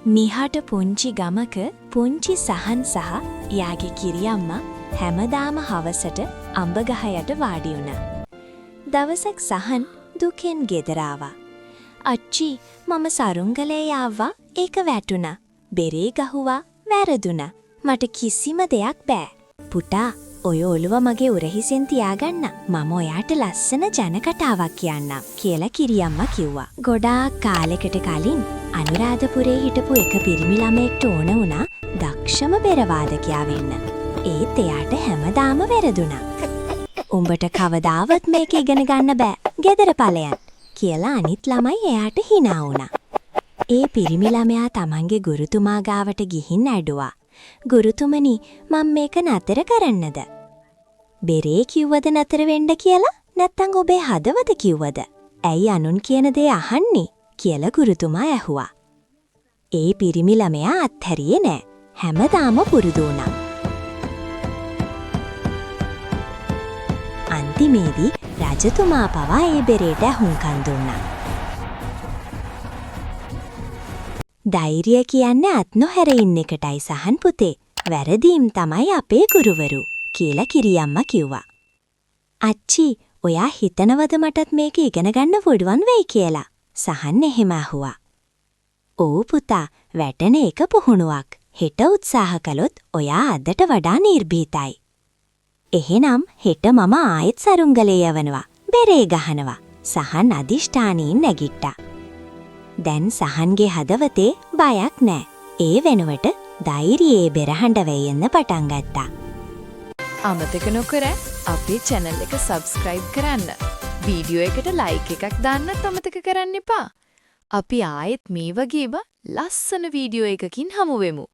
නිහාට පුංචි ගමක පුංචි සහන් සහ යාගේ කිරියම්මා හැමදාම හවසට අඹ ගහ යට වාඩි වුණා. දවසක් සහන් දුකෙන් ගෙදර ආවා. "අච්චි, මම සරුංගලේ ආවා, ඒක වැටුණා. බෙරේ ගහුවා, වැරදුණා. මට කිසිම දෙයක් බෑ. පුතා, ඔය ඔළුව මගේ උරහිසෙන් තියාගන්න. මම ඔයාට ලස්සන ජනකතාවක් කියන්නම්" කියලා කිරියම්මා කිව්වා. ගොඩාක් කාලෙකට කලින් අනුරාධපුරේ හිටපු එක පිරිමි ළමයෙක්ට ඕන වුණා දක්ෂම බෙරවාදකයා වෙන්න. ඒත් එයාට හැමදාම වැරදුණා. "උඹට කවදාවත් මේක ඉගෙන ගන්න බෑ. ගෙදර ඵලයන්" කියලා අනිත් ළමයි එයාට hina වුණා. ඒ පිරිමි ළමයා තමන්ගේ ගුරුතුමා ගාවට ගිහින් ඇඬුවා. "ගුරුතුමනි, මම මේක නතර කරන්නද?" "බෙරේ කිව්වද නතර වෙන්න කියලා? නැත්තං ඔබේ හදවත කිව්වද? ඇයි අනුන් කියන දේ අහන්නේ?" කියලා ගුරුතුමා ඇහුවා. ඒ පිරිමි ළමයා අත්හැරියේ නෑ. හැමදාම පුරුදු වුණා. අන්තිමේදී රජතුමා පවා ඒ බෙරේට ඇහුම්කන් දුන්නා. "ධෛර්යය කියන්නේ අත් නොහැර ඉන්න එකටයි සහන් පුතේ. වැරදීම් තමයි අපේ ගුරුවරු" කියලා කිරියම්මා කිව්වා. "අච්චි, ඔයා හිතනවද මටත් මේක ඉගෙන ගන්න පුළුවන් වෙයි කියලා?" සහන් එහෙම අහුවා. "ඔව් පුතා, වැටෙන එක පුහුණුවක්. හෙට උත්සාහ කළොත් ඔයා අදට වඩා නිර්භීතයි." "එහෙනම් හෙට මම ආයෙත් සරුංගලේ යවනවා. බෙරේ ගහනවා." සහන් අදිෂ්ඨානයෙන් නැගිට්ටා. දැන් සහන්ගේ හදවතේ බයක් නෑ. ඒ වෙනුවට ධෛර්යයේ බෙරහඬ වෙයන්න පටන් ගත්තා. අමතක නොකර අපේ channel එක subscribe කරන්න. වීඩියෝ එකට like එකක් දාන්නත් අමතක කරන්න එපා. අපි ආයෙත් මේ වගේම ලස්සන වීඩියෝ එකකින් හමු වෙමු.